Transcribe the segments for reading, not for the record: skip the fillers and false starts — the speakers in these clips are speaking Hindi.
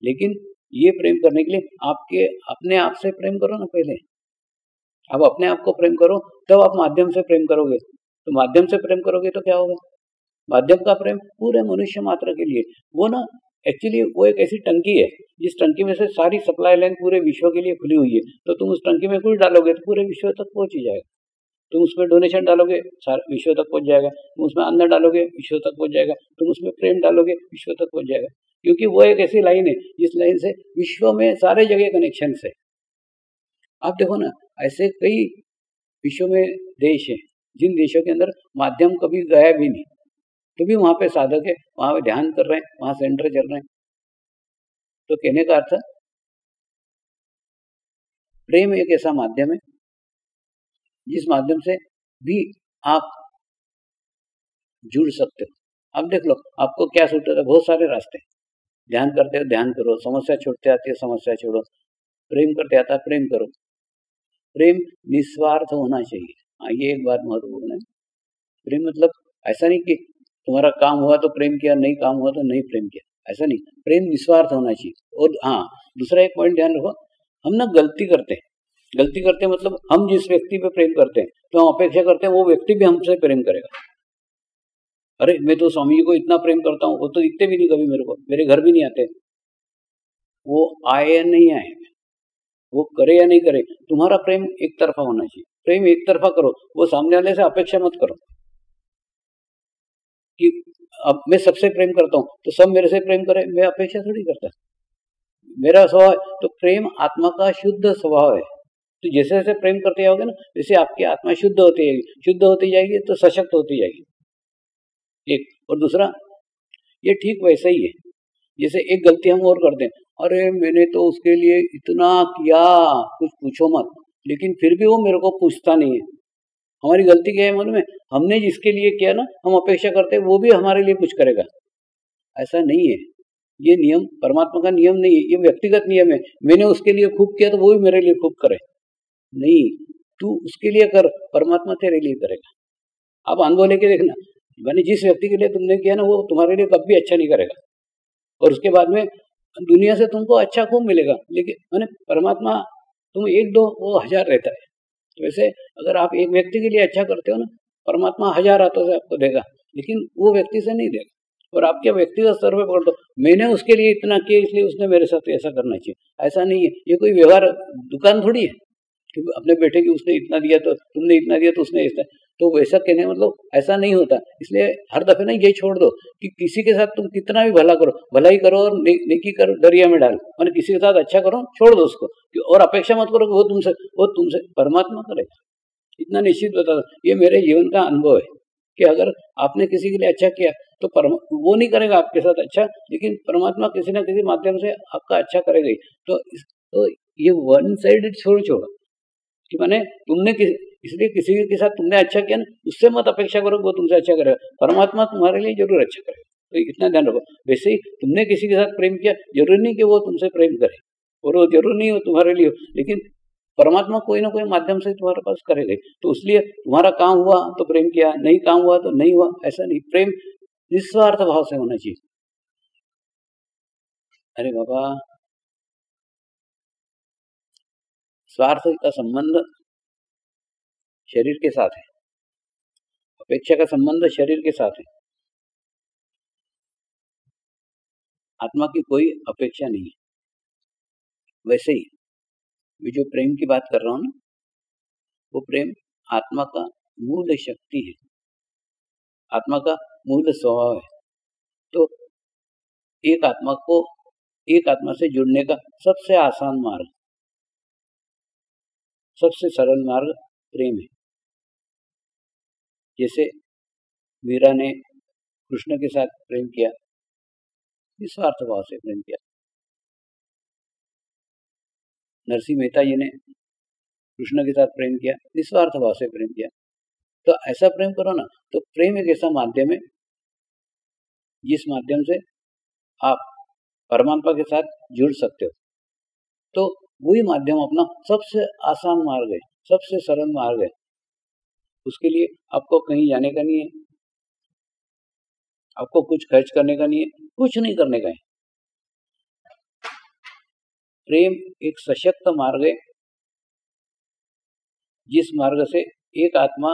लेकिन ये प्रेम करने के लिए आपके अपने आप से प्रेम करो ना पहले। आप अपने आप को प्रेम करो, तब आप माध्यम से प्रेम करोगे। तो माध्यम से प्रेम करोगे तो क्या होगा? माध्यम का प्रेम पूरे मनुष्य मात्र के लिए। वो ना एक्चुअली वो एक ऐसी टंकी है, जिस टंकी में से सारी सप्लाई लाइन पूरे विश्व के लिए खुली हुई है। तो तुम उस टंकी में कुछ डालोगे तो पूरे विश्व तक पहुंच ही जाएगा। तुम उसमें डोनेशन डालोगे, सारे विश्व तक पहुंच जाएगा। तुम उसमें अन्न डालोगे, विश्व तक पहुंच जाएगा। तुम उसमें प्रेम डालोगे, विश्व तक पहुंच जाएगा। क्योंकि वो एक ऐसी लाइन है जिस लाइन से विश्व में सारे जगह कनेक्शन है। आप देखो ना, ऐसे कई विश्व में देश है जिन देशों के अंदर माध्यम कभी गया भी नहीं, तो भी वहां पे साधक है, वहां पे ध्यान कर रहे हैं, वहां सेंटर चल रहे हैं। तो कहने का अर्थ, प्रेम एक ऐसा माध्यम है जिस माध्यम से भी आप जुड़ सकते हो। अब देख लो आपको क्या सूट होता है, बहुत सारे रास्ते। ध्यान करते हो ध्यान करो, समस्या छूटते आती है समस्या छोड़ो, प्रेम करते आता है प्रेम करो। प्रेम निस्वार्थ होना चाहिए। हाँ, ये एक बात महत्वपूर्ण है। प्रेम मतलब ऐसा नहीं कि तुम्हारा काम हुआ तो प्रेम किया, नहीं काम हुआ तो नहीं प्रेम किया, ऐसा नहीं। प्रेम निस्वार्थ होना चाहिए। और हाँ, दूसरा एक पॉइंट ध्यान रखो, हम ना गलती करते हैं। गलती करते हैं मतलब हम जिस व्यक्ति पे प्रेम करते हैं तो हम अपेक्षा करते हैं वो व्यक्ति भी हमसे प्रेम करेगा। अरे मैं तो स्वामी जी को इतना प्रेम करता हूँ, वो तो दिखते भी नहीं कभी मेरे को, मेरे घर भी नहीं आते। वो आए या नहीं आए, वो करे या नहीं करे, तुम्हारा प्रेम एक तरफा होना चाहिए। प्रेम एक तरफा करो, वो सामने वाले से अपेक्षा मत करो कि अब मैं सबसे प्रेम करता हूँ तो सब मेरे से प्रेम करे, मैं अपेक्षा थोड़ी करता। मेरा स्वभाव है, तो प्रेम आत्मा का शुद्ध स्वभाव है। तो जैसे जैसे प्रेम करते जाओगे ना, वैसे आपकी आत्मा शुद्ध होती जाएगी, शुद्ध होती जाएगी तो सशक्त होती जाएगी। एक और दूसरा, ये ठीक वैसा ही है जैसे एक गलती हम और करते हैं, अरे मैंने तो उसके लिए इतना किया कुछ पूछो मत, लेकिन फिर भी वो मेरे को पूछता नहीं है। हमारी गलती क्या है मालूम है? हमने जिसके लिए किया ना, हम अपेक्षा करते हैं वो भी हमारे लिए कुछ करेगा। ऐसा नहीं है, ये नियम परमात्मा का नियम नहीं है, ये व्यक्तिगत नियम है। मैंने उसके लिए खूब किया तो वो भी मेरे लिए खूब करे, नहीं, तू उसके लिए कर, परमात्मा तेरे लिए करेगा। आप अनुभव लेके देखना, मैंने जिस व्यक्ति के लिए तुमने किया ना, वो तुम्हारे लिए कभी अच्छा नहीं करेगा, और उसके बाद में दुनिया से तुमको अच्छा खूब मिलेगा। लेकिन मैंने परमात्मा, तुम एक दो वो हजार रहता है। तो वैसे अगर आप एक व्यक्ति के लिए अच्छा करते हो ना, परमात्मा हजार हाथों से आपको देगा, लेकिन वो व्यक्ति से नहीं देगा। और आपके व्यक्तिगत स्तर पर पकड़ दो, मैंने उसके लिए इतना किया इसलिए उसने मेरे साथ ऐसा करना चाहिए, ऐसा नहीं है। ये कोई व्यवहार दुकान थोड़ी है कि अपने बेटे की उसने इतना दिया तो तुमने इतना दिया तो उसने ऐसा, तो वैसा कहने मतलब ऐसा नहीं होता। इसलिए हर दफे ना ये छोड़ दो कि किसी के साथ तुम कितना भी भला करो, भलाई करो और नेकी करो दरिया में डालो, मैंने किसी के साथ अच्छा करो छोड़ दो उसको, और अपेक्षा मत करो कि वो तुमसे परमात्मा करेगा। इतना निश्चित बता दो, ये मेरे जीवन का अनुभव है कि अगर आपने किसी के लिए अच्छा किया तो वो नहीं करेगा आपके साथ अच्छा, लेकिन परमात्मा किसी ना किसी माध्यम से आपका अच्छा करेगा ही। तो ये वन साइडेड छोड़ो कि माने तुमने इसलिए किसी के साथ तुमने अच्छा किया ना, उससे मत अपेक्षा करो वो तुमसे अच्छा करेगा, परमात्मा तुम्हारे लिए जरूर अच्छा करेगा। तो इतना ध्यान रखो। वैसे ही तुमने किसी के साथ प्रेम किया, जरूरी नहीं कि वो तुमसे प्रेम करे, और वो जरूरी नहीं हो तुम्हारे लिए, लेकिन परमात्मा कोई ना कोई माध्यम से तुम्हारे पास करेगा। तो इसलिए तुम्हारा काम हुआ तो प्रेम किया, नहीं काम हुआ तो नहीं हुआ, ऐसा नहीं। प्रेम निस्वार्थ भाव से होना चाहिए। अरे बाबा, स्वार्थ का संबंध शरीर के साथ है, अपेक्षा का संबंध शरीर के साथ है, आत्मा की कोई अपेक्षा नहीं है। वैसे ही मैं जो प्रेम की बात कर रहा हूँ ना, वो प्रेम आत्मा का मूल शक्ति है, आत्मा का मूल स्वभाव है। तो एक आत्मा से जुड़ने का सबसे आसान मार्ग, सबसे सरल मार्ग प्रेम है। जैसे मीरा ने कृष्ण के साथ प्रेम किया, निस्वार्थ भाव से प्रेम किया। नरसिंह मेहता जी ने कृष्ण के साथ प्रेम किया, निस्वार्थ भाव से प्रेम किया। तो ऐसा प्रेम करो ना। तो प्रेम एक ऐसा माध्यम है जिस माध्यम से आप परमात्मा के साथ जुड़ सकते हो। तो वही माध्यम अपना सबसे आसान मार्ग है, सबसे सरल मार्ग है। उसके लिए आपको कहीं जाने का नहीं है, आपको कुछ खर्च करने का नहीं है, कुछ नहीं करने का है। प्रेम एक सशक्त मार्ग है, जिस मार्ग से एक आत्मा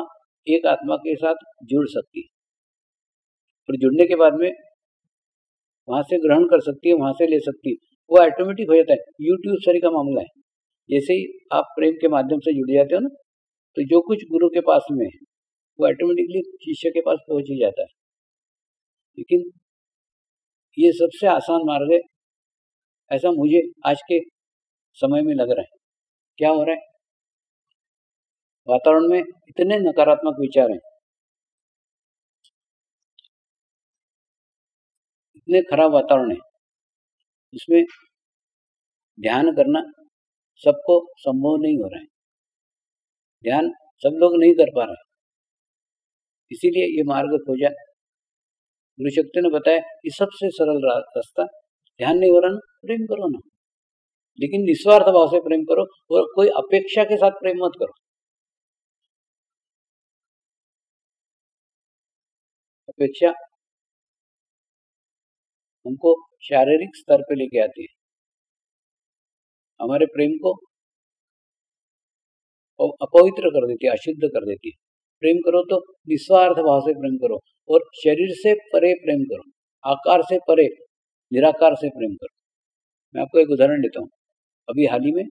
के साथ जुड़ सकती है और जुड़ने के बाद में वहां से ग्रहण कर सकती है, वहां से ले सकती है, वो ऑटोमेटिक हो जाता है। यूट्यूब सरी का मामला है, जैसे ही आप प्रेम के माध्यम से जुड़ जाते हो ना, तो जो कुछ गुरु के पास में है वो ऑटोमेटिकली शिष्य के पास पहुंच ही जाता है। लेकिन ये सबसे आसान मार्ग है, ऐसा मुझे आज के समय में लग रहा है। क्या हो रहा है, वातावरण में इतने नकारात्मक विचार हैं, इतने खराब वातावरण है, उसमें ध्यान करना सबको संभव नहीं हो रहा है, ध्यान सब लोग नहीं कर पा रहे, इसीलिए ये मार्ग खोजा। गुरु शक्ति ने बताया ये सबसे सरल रास्ता, ध्यान नहीं हो रहा ना, प्रेम करो ना, लेकिन निस्वार्थ भाव से प्रेम करो और कोई अपेक्षा के साथ प्रेम मत करो। अपेक्षा हमको शारीरिक स्तर पे लेके आती है, हमारे प्रेम को अपवित्र कर देती है, अशुद्ध कर देती है। प्रेम करो तो निस्वार्थ भाव से प्रेम करो और शरीर से परे प्रेम करो, आकार से परे, निराकार से प्रेम करो। मैं आपको एक उदाहरण देता हूँ। अभी हाल ही में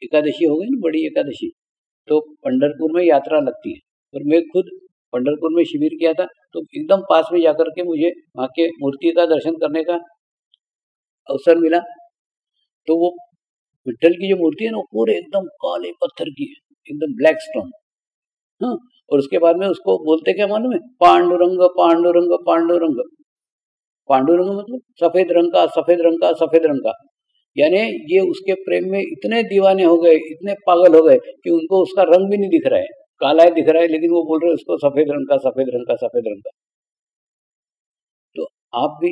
एकादशी हो गई ना, बड़ी एकादशी, तो पंढरपुर में यात्रा लगती है और मैं खुद पंढरपुर में शिविर किया था, तो एकदम पास में जाकर के मुझे वहाँ के मूर्ति का दर्शन करने का अवसर मिला। तो वो विठ्ठल की जो मूर्ति है ना, वो पूरे एकदम काले पत्थर की है, एकदम ब्लैक स्टोन। हाँ, और उसके बाद में उसको बोलते क्या मालूम है, पांडुरंग पांडुरंग पांडुरंग। पांडुरंग मतलब सफेद रंग का, सफेद रंग का, सफेद रंग का। यानी ये उसके प्रेम में इतने दीवाने हो गए, इतने पागल हो गए कि उनको उसका रंग भी नहीं दिख रहा है, काला है दिख रहा है, लेकिन वो बोल रहे हैं उसको सफेद रंग का, सफेद रंग का, सफेद रंग का। तो आप भी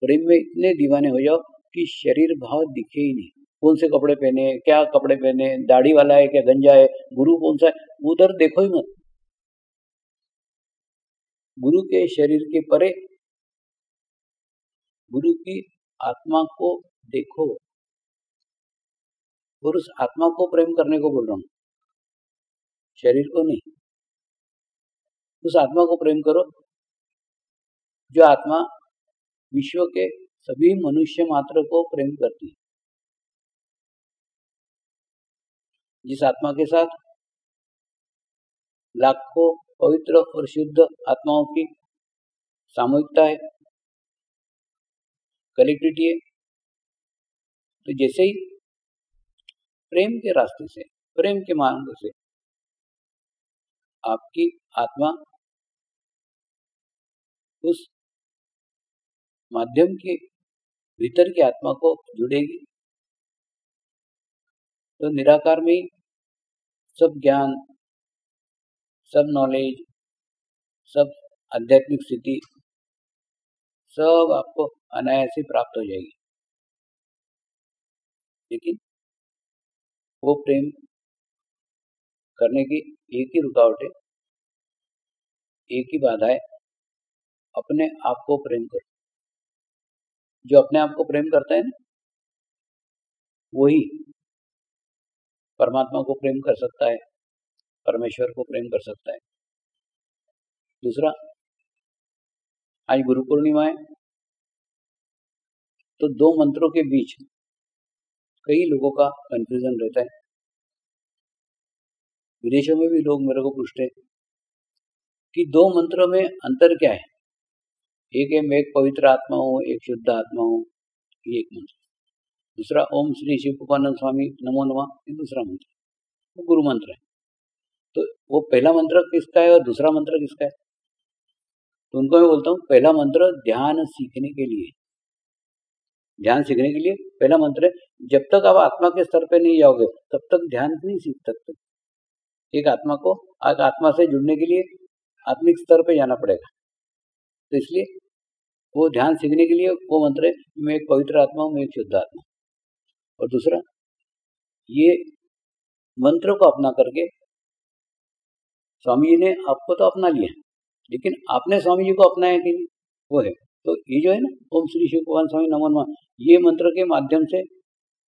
प्रेम में इतने दीवाने हो जाओ कि शरीर भाव दिखे ही नहीं, कौन से कपड़े पहने, क्या कपड़े पहने, दाढ़ी वाला है क्या गंजा है, गुरु कौन सा है, उधर देखो ही मत। गुरु के शरीर के परे गुरु की आत्मा को देखो और उस आत्मा को प्रेम करने को बोल रहा हूं, शरीर को नहीं। उस आत्मा को प्रेम करो जो आत्मा विश्व के सभी मनुष्य मात्र को प्रेम करती है, जिस आत्मा के साथ लाखों पवित्र और शुद्ध आत्माओं की सामूहिकता है, कनेक्टिविटी है। तो जैसे ही प्रेम के रास्ते से, प्रेम के मार्ग से आपकी आत्मा उस माध्यम के भीतर की आत्मा को जुड़ेगी, तो निराकार में ही सब ज्ञान, सब नॉलेज, सब आध्यात्मिक स्थिति सब आपको अनायास ही प्राप्त हो जाएगी। लेकिन वो प्रेम करने की एक ही रुकावट है, एक ही बाधा है, अपने आप को प्रेम करो। जो अपने आप को प्रेम करता है ना, वही परमात्मा को प्रेम कर सकता है, परमेश्वर को प्रेम कर सकता है। दूसरा, आज गुरु पूर्णिमा है, तो दो मंत्रों के बीच कई लोगों का कंफ्यूजन रहता है। विदेशों में भी लोग मेरे को पूछते हैं कि दो मंत्रों में अंतर क्या है। एक है मैं एक पवित्र आत्मा हूँ, एक शुद्ध आत्मा हूँ, ये एक मंत्र। दूसरा ओम श्री शिव कृपानंद स्वामी नमो नमः, ये दूसरा मंत्र, वो गुरु मंत्र है। तो वो पहला मंत्र किसका है और दूसरा मंत्र किसका है? तो उनको मैं बोलता हूँ पहला मंत्र ध्यान सीखने के लिए, ध्यान सीखने के लिए पहला मंत्र है। जब तक आप आत्मा के स्तर पे नहीं जाओगे तब तक ध्यान नहीं सीख सकते। एक आत्मा को आत्मा से जुड़ने के लिए आत्मिक स्तर पे जाना पड़ेगा। तो इसलिए वो ध्यान सीखने के लिए वो मंत्र है, मैं एक पवित्र आत्मा हूँ, मैं एक शुद्ध आत्मा। और दूसरा, ये मंत्र को अपना करके स्वामी जी ने आपको तो अपना लिया, लेकिन आपने स्वामी जी को अपनाया कि नहीं, वो है। तो ये जो है ना, ओम श्री शिव भगवान स्वामी नमो नमः, ये मंत्र के माध्यम से,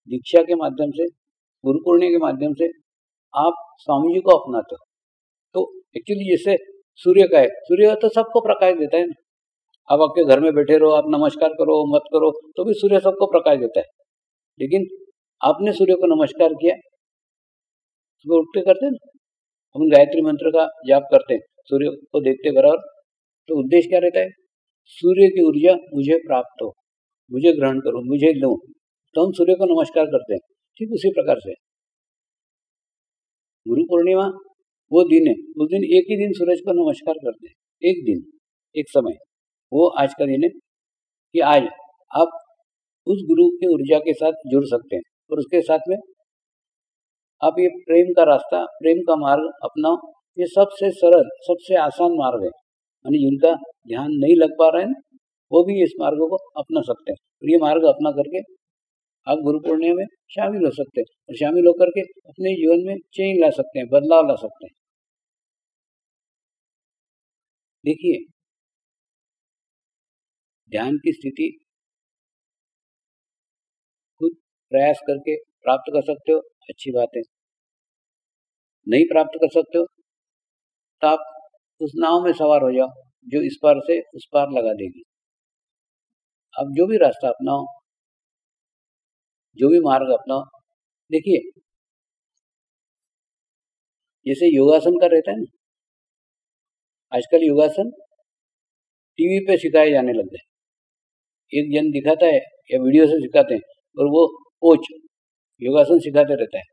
दीक्षा के माध्यम से, गुरु पूर्णिमा के माध्यम से आप स्वामी जी को अपनाते हो। तो एक्चुअली जैसे सूर्य का है, सूर्य तो सबको प्रकाश देता है ना। आप आपके घर में बैठे रहो, आप नमस्कार करो मत करो तो भी सूर्य सबको प्रकाश देता है। लेकिन आपने सूर्य को नमस्कार किया, सुबह उठ के करते हैं ना, हम गायत्री मंत्र का जाप करते हैं सूर्य को देखते बराबर। तो उद्देश्य क्या रहता है? सूर्य की ऊर्जा मुझे प्राप्त हो, मुझे ग्रहण करो, मुझे लो, तो हम सूर्य को नमस्कार करते हैं। ठीक उसी प्रकार से गुरु पूर्णिमा वो दिन है, उस दिन एक ही दिन सूरज को नमस्कार करते हैं, एक दिन, एक समय, वो आज का दिन है कि आज आप उस गुरु की ऊर्जा के साथ जुड़ सकते हैं और उसके साथ में आप ये प्रेम का रास्ता, प्रेम का मार्ग अपनाओ। ये सबसे सरल, सबसे आसान मार्ग है, यानी जिनका ध्यान नहीं लग पा रहा है ना, वो भी इस मार्ग को अपना सकते हैं। और ये मार्ग अपना करके आप गुरु पूर्णिमा में शामिल हो सकते हैं और शामिल होकर के अपने जीवन में चेंज ला सकते हैं, बदलाव ला सकते हैं। देखिए, ध्यान की स्थिति खुद प्रयास करके प्राप्त कर सकते हो, अच्छी बात है। नहीं प्राप्त कर सकते हो तो आप उस नाव में सवार हो जाओ जो इस पार से उस पार लगा देगी। आप जो भी रास्ता अपनाओ, जो भी मार्ग अपनाओ, देखिए जैसे योगासन का रहता है ना, आजकल योगासन टीवी पे सिखाए जाने लग गए। एक जन दिखाता है या वीडियो से सिखाते हैं और वो कोच योगासन सिखाते रहता है।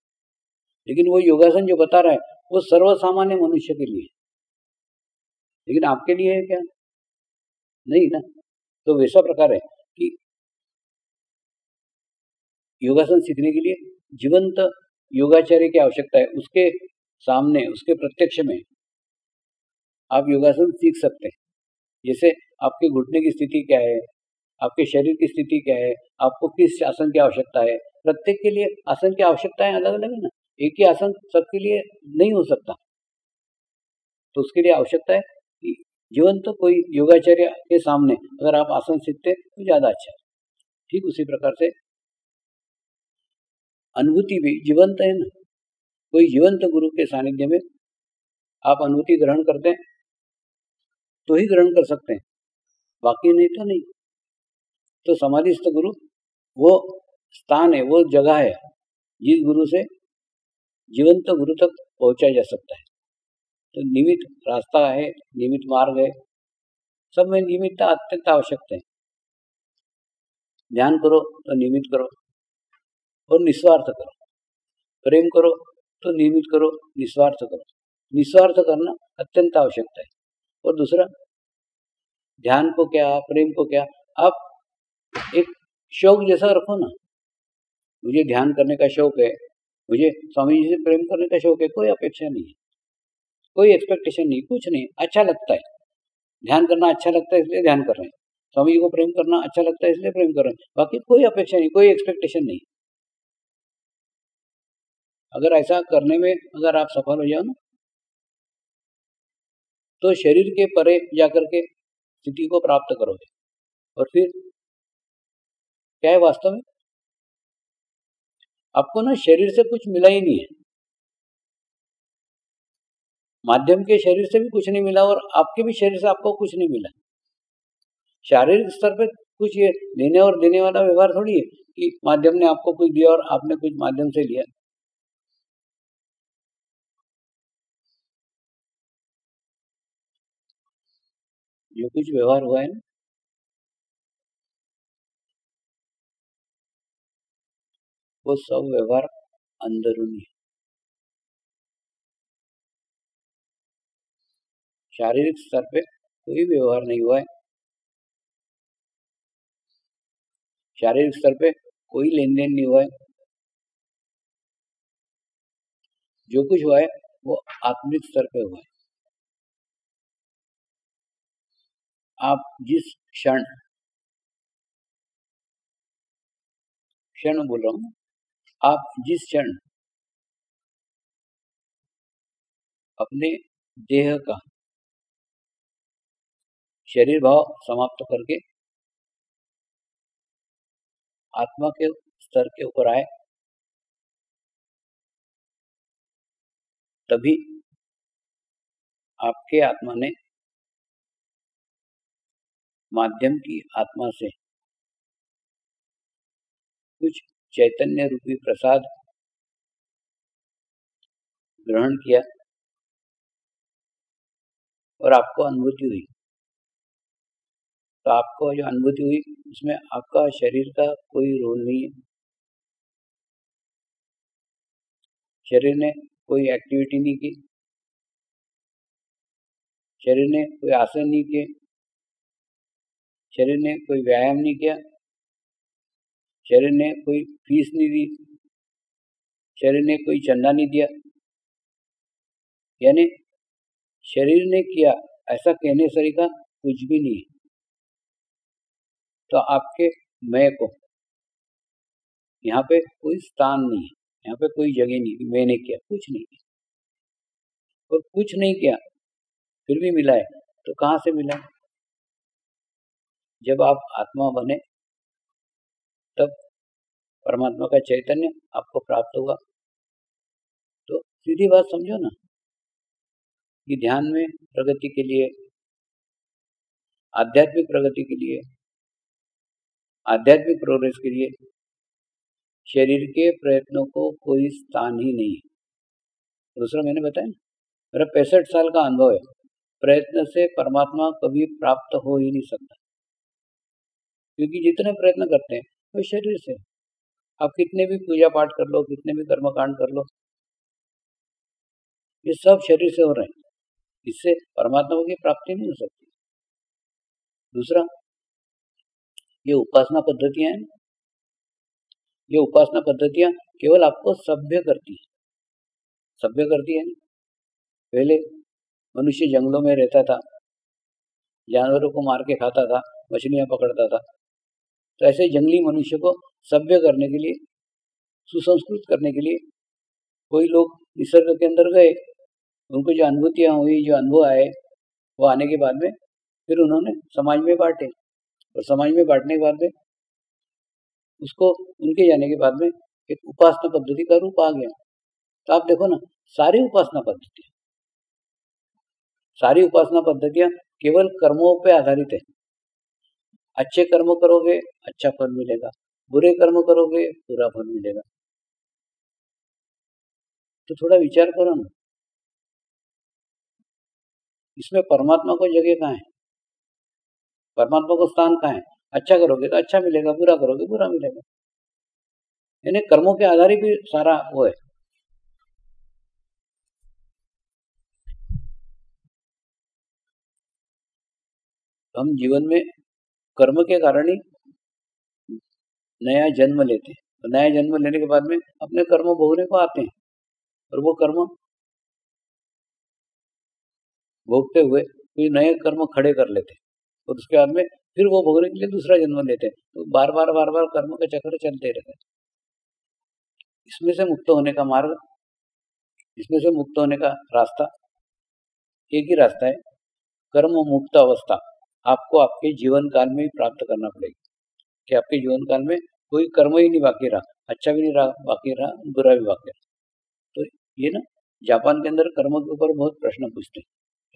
लेकिन वो योगासन जो बता रहा है वो सर्वसामान्य मनुष्य के लिए है, लेकिन आपके लिए है क्या? नहीं ना। तो वैसा प्रकार है कि योगासन सीखने के लिए जीवंत योगाचार्य की आवश्यकता है। उसके सामने, उसके प्रत्यक्ष में आप योगासन सीख सकते हैं। जैसे आपके घुटने की स्थिति क्या है, आपके शरीर की स्थिति क्या है, आपको किस आसन की आवश्यकता है। प्रत्येक के लिए आसन की आवश्यकताएं अलग अलग है ना, एक ही आसन सबके लिए नहीं हो सकता। तो उसके लिए आवश्यकता है कि जीवंत कोई योगाचार्य के सामने अगर आप आसन सीखते तो ज्यादा अच्छा है। ठीक उसी प्रकार से अनुभूति भी जीवंत है ना। कोई जीवंत गुरु के सानिध्य में आप अनुभूति ग्रहण करते हैं तो ही ग्रहण कर सकते हैं, बाकी नहीं तो नहीं। तो समाधिस्थ गुरु वो स्थान है, वो जगह है जिस गुरु से जीवंत गुरु तक पहुंचा जा सकता है। तो नियमित रास्ता है, नियमित मार्ग है, सब में नियमितता अत्यंत आवश्यक है। ध्यान करो तो नियमित करो और निस्वार्थ करो। प्रेम करो तो नियमित करो, निस्वार्थ करो। निस्वार्थ करना अत्यंत आवश्यकता है। और दूसरा, ध्यान को क्या, प्रेम को क्या, आप एक शौक जैसा रखो ना। मुझे ध्यान करने का शौक है, मुझे स्वामी जी से प्रेम करने का शौक है, कोई अपेक्षा नहीं है, कोई एक्सपेक्टेशन नहीं, कुछ नहीं, अच्छा लगता है। ध्यान करना अच्छा लगता है इसलिए ध्यान कर रहे हैं, स्वामी जी को प्रेम करना अच्छा लगता है इसलिए प्रेम कर रहे हैं, बाकी कोई अपेक्षा नहीं, कोई एक्सपेक्टेशन नहीं। अगर ऐसा करने में अगर आप सफल हो जाओ ना, तो शरीर के परे जाकर के स्थिति को प्राप्त करोगे। और फिर क्या है वास्तव में, आपको ना शरीर से कुछ मिला ही नहीं है, माध्यम के शरीर से भी कुछ नहीं मिला और आपके भी शरीर से आपको कुछ नहीं मिला। शारीरिक स्तर पे कुछ ये लेने और देने वाला व्यवहार थोड़ी है कि माध्यम ने आपको कुछ दिया और आपने कुछ माध्यम से लिया। जो कुछ व्यवहार हुआ है ना, वो सब व्यवहार अंदरूनी है। शारीरिक स्तर पे कोई व्यवहार नहीं हुआ है, शारीरिक स्तर पे कोई लेन देन नहीं हुआ है। जो कुछ हुआ है वो आत्मिक स्तर पे हुआ है। आप जिस क्षण, क्षण बोल रहा हूँ, आप जिस क्षण अपने देह का शरीर भाव समाप्त करके आत्मा के स्तर के ऊपर आए, तभी आपके आत्मा ने माध्यम की आत्मा से कुछ चैतन्य रूपी प्रसाद ग्रहण किया और आपको अनुभूति हुई। तो आपको जो अनुभूति हुई उसमें आपका शरीर का कोई रोल नहीं है, शरीर ने कोई एक्टिविटी नहीं की, शरीर ने कोई आसन नहीं किए, शरीर ने कोई व्यायाम नहीं किया, शरीर ने कोई फीस नहीं दी, शरीर ने कोई चंदा नहीं दिया, यानी शरीर ने किया ऐसा कहने सही का कुछ भी नहीं है। तो आपके मैं को यहाँ पे कोई स्थान नहीं है, यहाँ पे कोई जगह नहीं कि मैंने किया, कुछ नहीं किया। और कुछ नहीं किया फिर भी मिला है, तो कहाँ से मिला? जब आप आत्मा बने तब परमात्मा का चैतन्य आपको प्राप्त होगा। तो सीधी बात समझो ना कि ध्यान में प्रगति के लिए, आध्यात्मिक प्रगति के लिए, आध्यात्मिक प्रोग्रेस के लिए शरीर के प्रयत्नों को कोई स्थान ही नहीं है। दूसरा मैंने बताया ना, मेरा 65 साल का अनुभव है, प्रयत्न से परमात्मा कभी प्राप्त हो ही नहीं सकता, क्योंकि जितने प्रयत्न करते हैं वो शरीर से। आप कितने भी पूजा पाठ कर लो, कितने भी कर्मकांड कर लो, ये सब शरीर से हो रहे हैं, इससे परमात्मा की प्राप्ति नहीं हो सकती। दूसरा, ये उपासना पद्धतियां हैं, ये उपासना पद्धतियां केवल आपको सभ्य करती है, सभ्य करती है। पहले मनुष्य जंगलों में रहता था, जानवरों को मार के खाता था, मछलियां पकड़ता था। तो ऐसे जंगली मनुष्य को सभ्य करने के लिए, सुसंस्कृत करने के लिए कोई लोग निसर्ग के अंदर गए, उनको जो अनुभूतियां हुई, जो अनुभव आए, वो आने के बाद में फिर उन्होंने समाज में बांटे, और समाज में बांटने के बाद में उसको उनके जाने के बाद में एक उपासना पद्धति का रूप आ गया। तो आप देखो ना, सारी उपासना पद्धतियां केवल कर्मों पे आधारित है। अच्छे कर्म करोगे अच्छा फल मिलेगा, बुरे कर्म करोगे बुरा फल मिलेगा। तो थोड़ा विचार करो ना, इसमें परमात्मा को जगह कहाँ है, परमात्मा को स्थान कहाँ है? अच्छा करोगे तो अच्छा मिलेगा, बुरा करोगे बुरा मिलेगा। यानी कर्मों के आधार भी सारा वो है। हम जीवन में कर्म के कारण ही नया जन्म लेते हैं, तो नया जन्म लेने के बाद में अपने कर्म भोगने को आते हैं, और वो कर्म भोगते हुए कोई नए कर्म खड़े कर लेते हैं, और उसके बाद में फिर वो भोगने के लिए दूसरा जन्म लेते हैं। तो बार बार कर्म का चक्र चलते रहते हैं। इसमें से मुक्त होने का मार्ग, इसमें से मुक्त होने का रास्ता एक ही रास्ता है, कर्म मुक्त अवस्था आपको आपके जीवन काल में ही प्राप्त करना पड़ेगी। कि आपके जीवन काल में कोई कर्म ही नहीं बाकी रहा, अच्छा भी नहीं रहा बाकी रहा, बुरा भी बाकी रहा। तो ये ना जापान के अंदर कर्म के ऊपर बहुत प्रश्न पूछते हैं,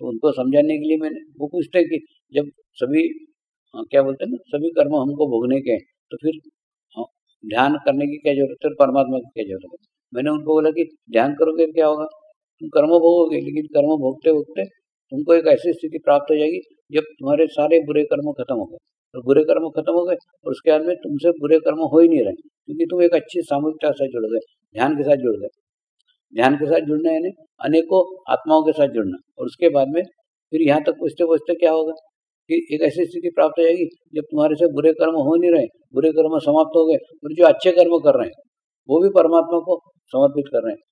तो उनको समझाने के लिए मैंने वो पूछते हैं कि जब सभी क्या बोलते हैं ना, सभी कर्म हमको भोगने के हैं, तो फिर ध्यान करने की क्या जरूरत है, परमात्मा की क्या जरूरत है? मैंने उनको बोला कि ध्यान करोगे क्या होगा, तुम कर्म भोगोगे, लेकिन कर्म भोगते भोगते तुमको एक ऐसी स्थिति प्राप्त हो जाएगी जब तुम्हारे सारे बुरे कर्म खत्म हो गए, और बुरे कर्म खत्म हो गए और उसके बाद में तुमसे बुरे कर्म हो ही नहीं रहे, क्योंकि तुम एक अच्छी सामूहिकता से जुड़ गए, ध्यान के साथ जुड़ गए। ध्यान के साथ जुड़ना यानी अनेकों आत्माओं के साथ जुड़ना, और उसके बाद में फिर यहाँ तक पहुँचते पहुँचते क्या होगा कि एक ऐसी स्थिति प्राप्त हो जाएगी जब तुम्हारे से बुरे कर्म हो नहीं रहे, बुरे कर्म समाप्त हो गए, और जो अच्छे कर्म कर रहे हैं वो भी परमात्मा को समर्पित कर रहे हैं।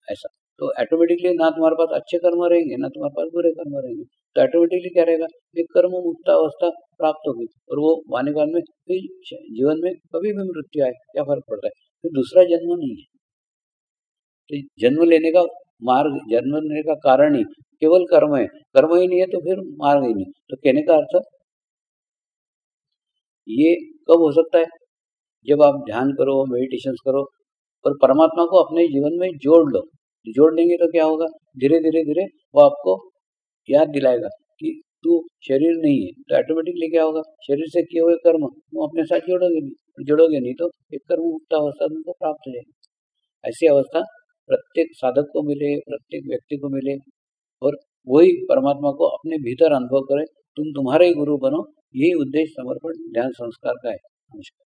ऐसा तो ऑटोमेटिकली ना तुम्हारे पास अच्छे कर्म रहेंगे, ना तुम्हारे पास बुरे कर्म रहेंगे। तो ऑटोमेटिकली क्या रहेगा, एक कर्म मुक्त अवस्था प्राप्त होगी, और वो आने काल में फिर जीवन में कभी भी मृत्यु आए क्या फर्क पड़ता है, फिर दूसरा जन्म नहीं है। तो जन्म लेने का मार्ग, जन्म लेने का कारण ही केवल कर्म है, कर्म ही नहीं है तो फिर मार्ग ही नहीं। तो कहने का अर्थ ये कब हो सकता है, जब आप ध्यान करो, मेडिटेशन करो और परमात्मा को अपने जीवन में जोड़ लेंगे तो क्या होगा, धीरे धीरे धीरे वो आपको याद दिलाएगा कि तू शरीर नहीं है। तो ऑटोमेटिकली क्या होगा, शरीर से किए हुए कर्म वो अपने साथ जोड़ोगे नहीं तो एक कर्म मुक्त अवस्था तुमको प्राप्त हो जाएगी। ऐसी अवस्था प्रत्येक साधक को मिले, प्रत्येक व्यक्ति को मिले और वही परमात्मा को अपने भीतर अनुभव करे, तुम तुम्हारे ही गुरु बनो। यही उद्देश्य समर्पण ध्यान संस्कार का है। नमस्कार।